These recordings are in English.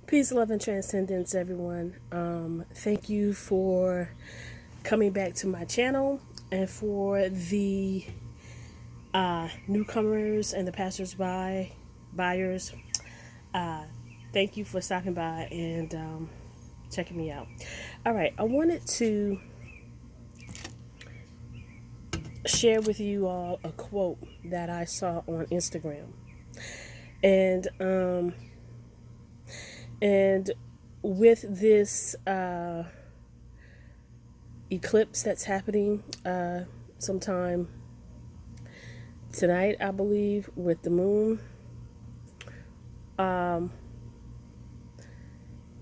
Peace, love, and transcendence, everyone. Thank you for coming back to my channel, and for the newcomers and the passersby, buyers. Uh, Thank you for stopping by and checking me out. All right, I wanted to share with you all a quote that I saw on Instagram, and and with this eclipse that's happening sometime tonight, I believe, with the moon, and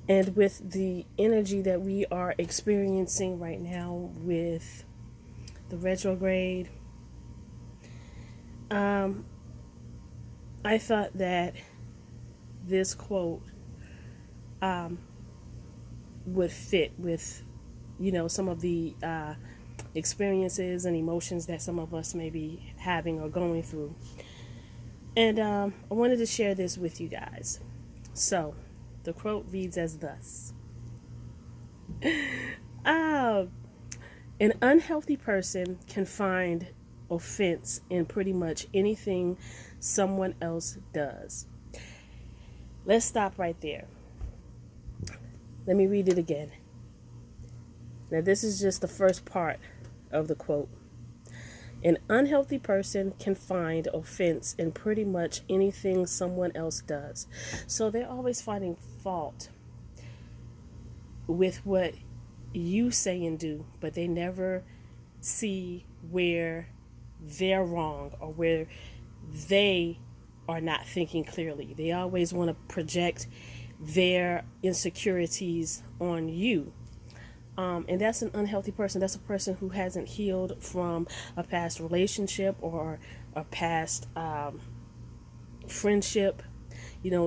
with the energy that we are experiencing right now with the retrograde. I thought that this quote would fit with, some of the experiences and emotions that some of us may be having or going through. And I wanted to share this with you guys. So, the quote reads as thus: An unhealthy person can find offense in pretty much anything someone else does. Let's stop right there. Let me read it again. Now, this is just the first part of the quote. An unhealthy person can find offense in pretty much anything someone else does. So they're always finding fault with what you say and do, but they never see where they're wrong or where they are not thinking clearly. They always want to project their insecurities on you. And that's an unhealthy person. That's a person who hasn't healed from a past relationship or a past friendship.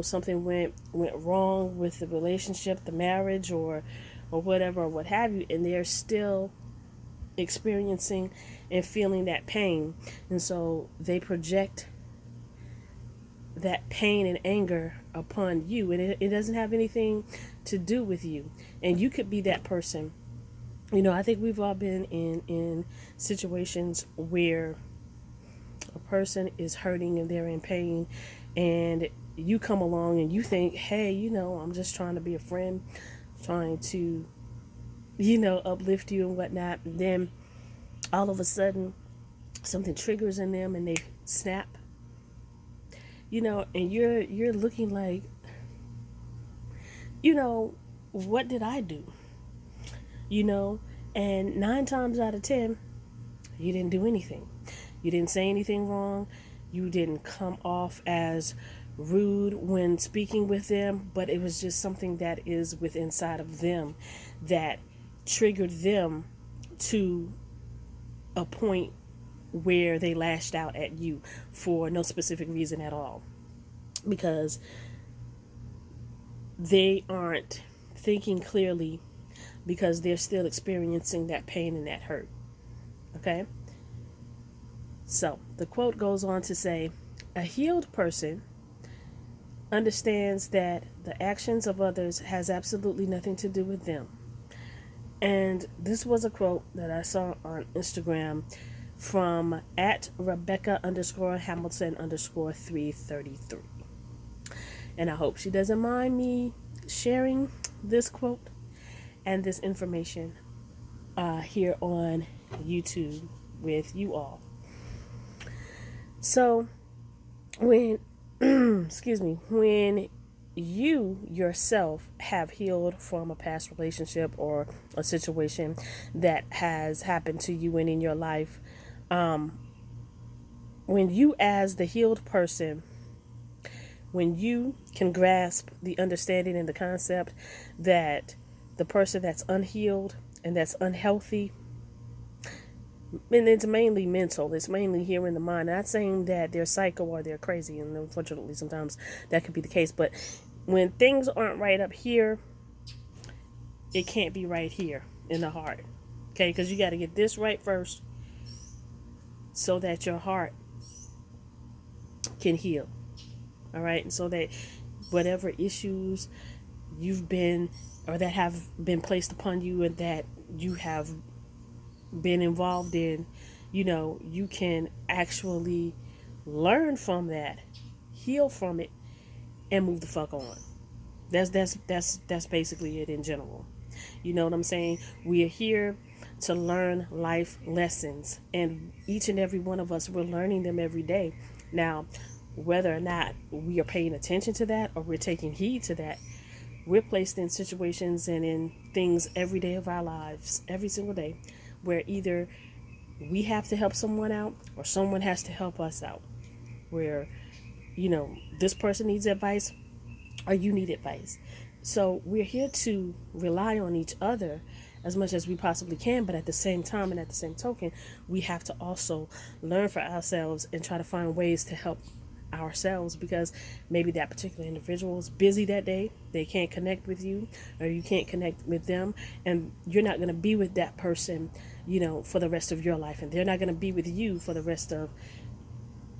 Something went wrong with the relationship, the marriage, or whatever, or what have you, and they're still experiencing and feeling that pain. And so they project that pain and anger upon you, and it doesn't have anything to do with you. And you could be that person. I think we've all been in situations where a person is hurting and they're in pain, and you come along and you think, hey, I'm just trying to be a friend, trying to, uplift you and whatnot. And then all of a sudden something triggers in them and they snap, and you're looking like, what did I do? And 9 times out of 10, you didn't do anything. You didn't say anything wrong. You didn't come off as rude when speaking with them, but it was just something that is within inside of them that triggered them to a point where they lashed out at you for no specific reason at all, because they aren't thinking clearly, because they're still experiencing that pain and that hurt. Okay? So the quote goes on to say, a healed person understands that the actions of others has absolutely nothing to do with them. And this was a quote that I saw on Instagram from at Rebecca_Hamilton_333. And I hope she doesn't mind me sharing this quote and this information here on YouTube with you all. So when when you yourself have healed from a past relationship or a situation that has happened to you and in your life, when you, as the healed person, when you can grasp the understanding and the concept that the person that's unhealed and that's unhealthy, and it's mainly mental, it's mainly here in the mind. Not saying that they're psycho or they're crazy, and unfortunately sometimes that could be the case, but when things aren't right up here, it can't be right here in the heart. Okay, because you got to get this right first so that your heart can heal. All right, and so that whatever issues you've been, or that have been placed upon you, and that you have been involved in, you can actually learn from that, heal from it, and move the fuck on. That's basically it in general. You know what I'm saying? We are here to learn life lessons, and each and every one of us, we're learning them every day. Now, whether or not we are paying attention to that or we're taking heed to that, we're placed in situations and in things every day of our lives, every single day, where either we have to help someone out or someone has to help us out. Where, this person needs advice or you need advice. So we're here to rely on each other as much as we possibly can, but at the same time and at the same token, we have to also learn for ourselves and try to find ways to help ourselves, because maybe that particular individual is busy that day, they can't connect with you, or you can't connect with them, and you're not going to be with that person, for the rest of your life, and they're not going to be with you for the rest of,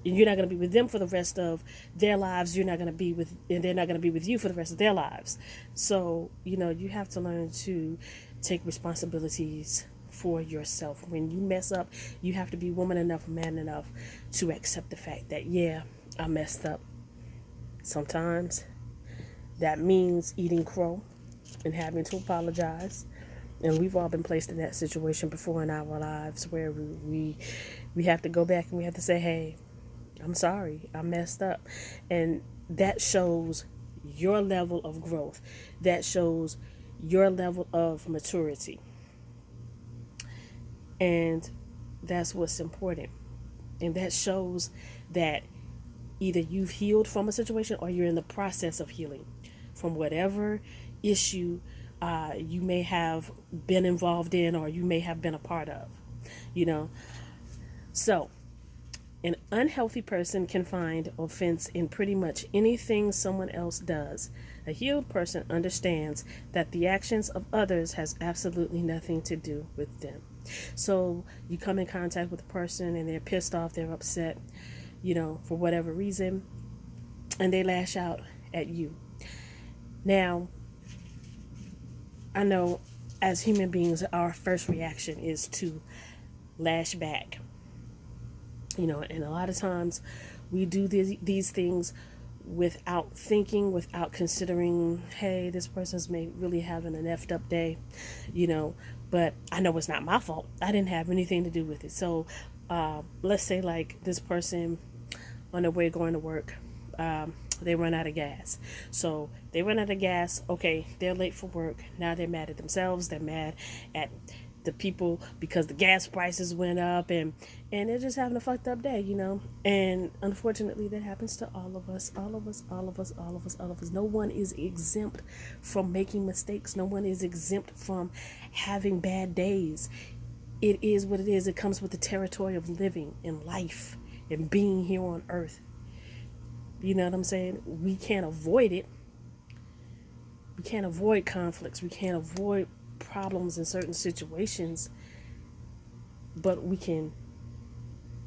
you're not going to be with them for the rest of their lives. You're not going to be with, and they're not going to be with you for the rest of their lives. So, you have to learn to take responsibilities for yourself. When you mess up, you have to be woman enough, man enough to accept the fact that, yeah, I messed up. Sometimes that means eating crow and having to apologize. And we've all been placed in that situation before in our lives, where we have to go back and we have to say, hey, I'm sorry, I messed up. And that shows your level of growth. That shows your level of maturity. And that's what's important. And that shows that either you've healed from a situation or you're in the process of healing from whatever issue you may have been involved in or you may have been a part of. So an unhealthy person can find offense in pretty much anything someone else does. A healed person understands that the actions of others has absolutely nothing to do with them. So you come in contact with a person and they're pissed off, they're upset, for whatever reason, and they lash out at you. Now, I know as human beings, our first reaction is to lash back. And a lot of times we do these things without thinking, without considering, hey, this person's may really having an effed up day, but I know it's not my fault. I didn't have anything to do with it. So let's say like this person on their way going to work, they run out of gas. So they run out of gas. Okay, they're late for work. Now they're mad at themselves. They're mad at the people because the gas prices went up, and they're just having a fucked up day, and unfortunately that happens to all of us. No one is exempt from making mistakes. No one is exempt from having bad days. It is what it is. It comes with the territory of living in life and being here on earth. You know what I'm saying? We can't avoid it. We can't avoid conflicts. We can't avoid problems in certain situations, but we can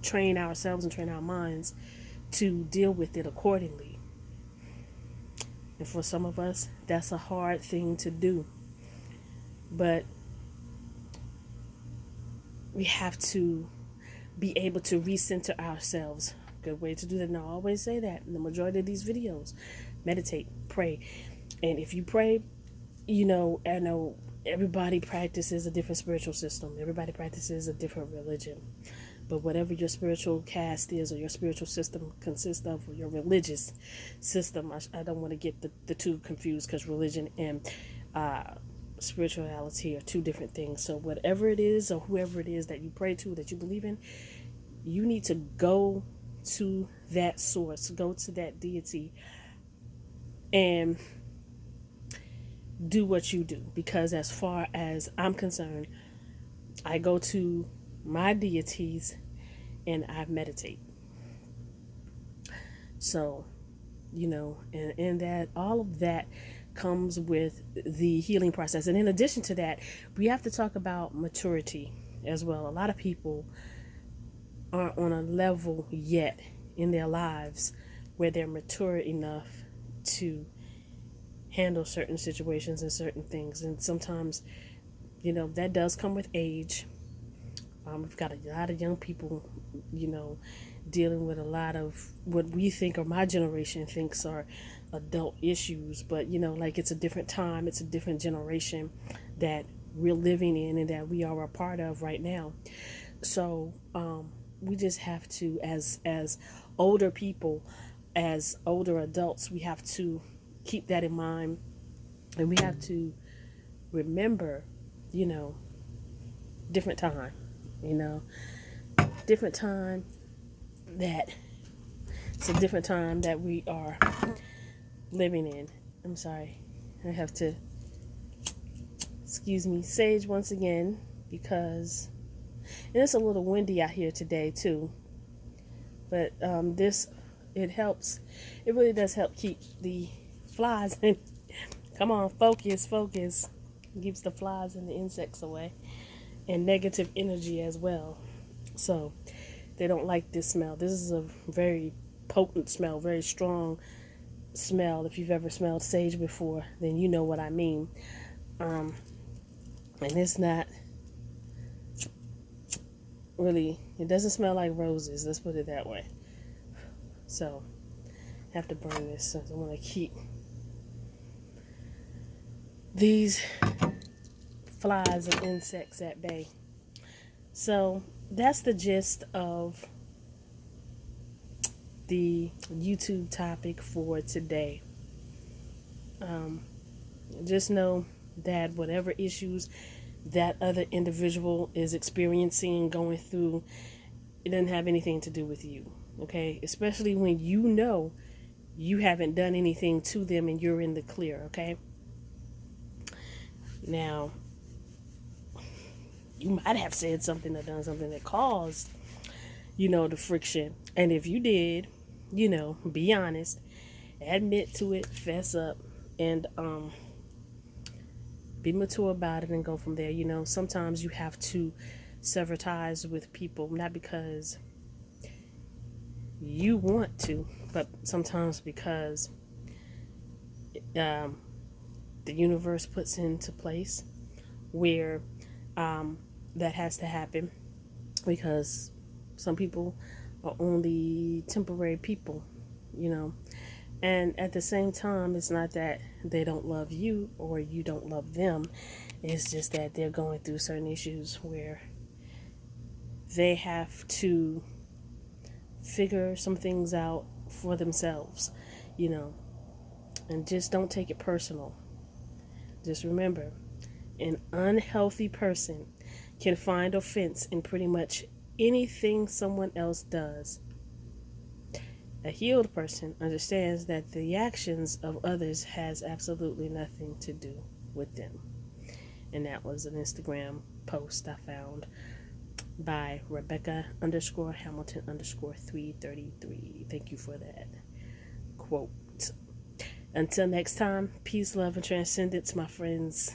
train ourselves and train our minds to deal with it accordingly. And for some of us, that's a hard thing to do, but we have to be able to recenter ourselves. Good way to do that, and I always say that in the majority of these videos: meditate, pray. And if you pray, I know everybody practices a different spiritual system. Everybody practices a different religion. But whatever your spiritual caste is, or your spiritual system consists of, or your religious system, I don't want to get the two confused, because religion and spirituality are two different things. So whatever it is, or whoever it is that you pray to, that you believe in, you need to go to that source, go to that deity, and do what you do. Because as far as I'm concerned, I go to my deities and I meditate. So, and that, all of that comes with the healing process. And in addition to that, we have to talk about maturity as well. A lot of people aren't on a level yet in their lives where they're mature enough to handle certain situations and certain things. And sometimes, that does come with age. We've got a lot of young people, dealing with a lot of what we think, or my generation thinks, are adult issues. But, like, it's a different time, it's a different generation that we're living in and that we are a part of right now. So we just have to, as older people, as older adults, we have to keep that in mind, and we have to remember, you know, different time, you know, different time that it's a different time that we are living in. I'm sorry, I have to excuse me, sage once again, because and it's a little windy out here today too. But it helps. It really does help keep the flies in. Come on, focus. It keeps the flies and the insects away, and negative energy as well. So they don't like this smell. This is a very potent smell, very strong smell. If you've ever smelled sage before, then you know what I mean. And it's not really, it doesn't smell like roses, let's put it that way. So I have to burn this, so I want to keep these flies and insects at bay. So that's the gist of the YouTube topic for today. Just know that whatever issues that other individual is experiencing, going through, it doesn't have anything to do with you, okay? Especially when you know you haven't done anything to them and you're in the clear, okay? Now, you might have said something or done something that caused, the friction. And if you did, be honest, admit to it, fess up, and be mature about it and go from there. Sometimes you have to sever ties with people, not because you want to, but sometimes because the universe puts into place where that has to happen, because some people are only temporary people, and at the same time, it's not that they don't love you or you don't love them. It's just that they're going through certain issues where they have to figure some things out for themselves, and just don't take it personal. Just remember, an unhealthy person can find offense in pretty much anything someone else does. A healed person understands that the actions of others has absolutely nothing to do with them. And that was an Instagram post I found by Rebecca_Hamilton_333. Thank you for that quote. Until next time, peace, love, and transcendence, my friends.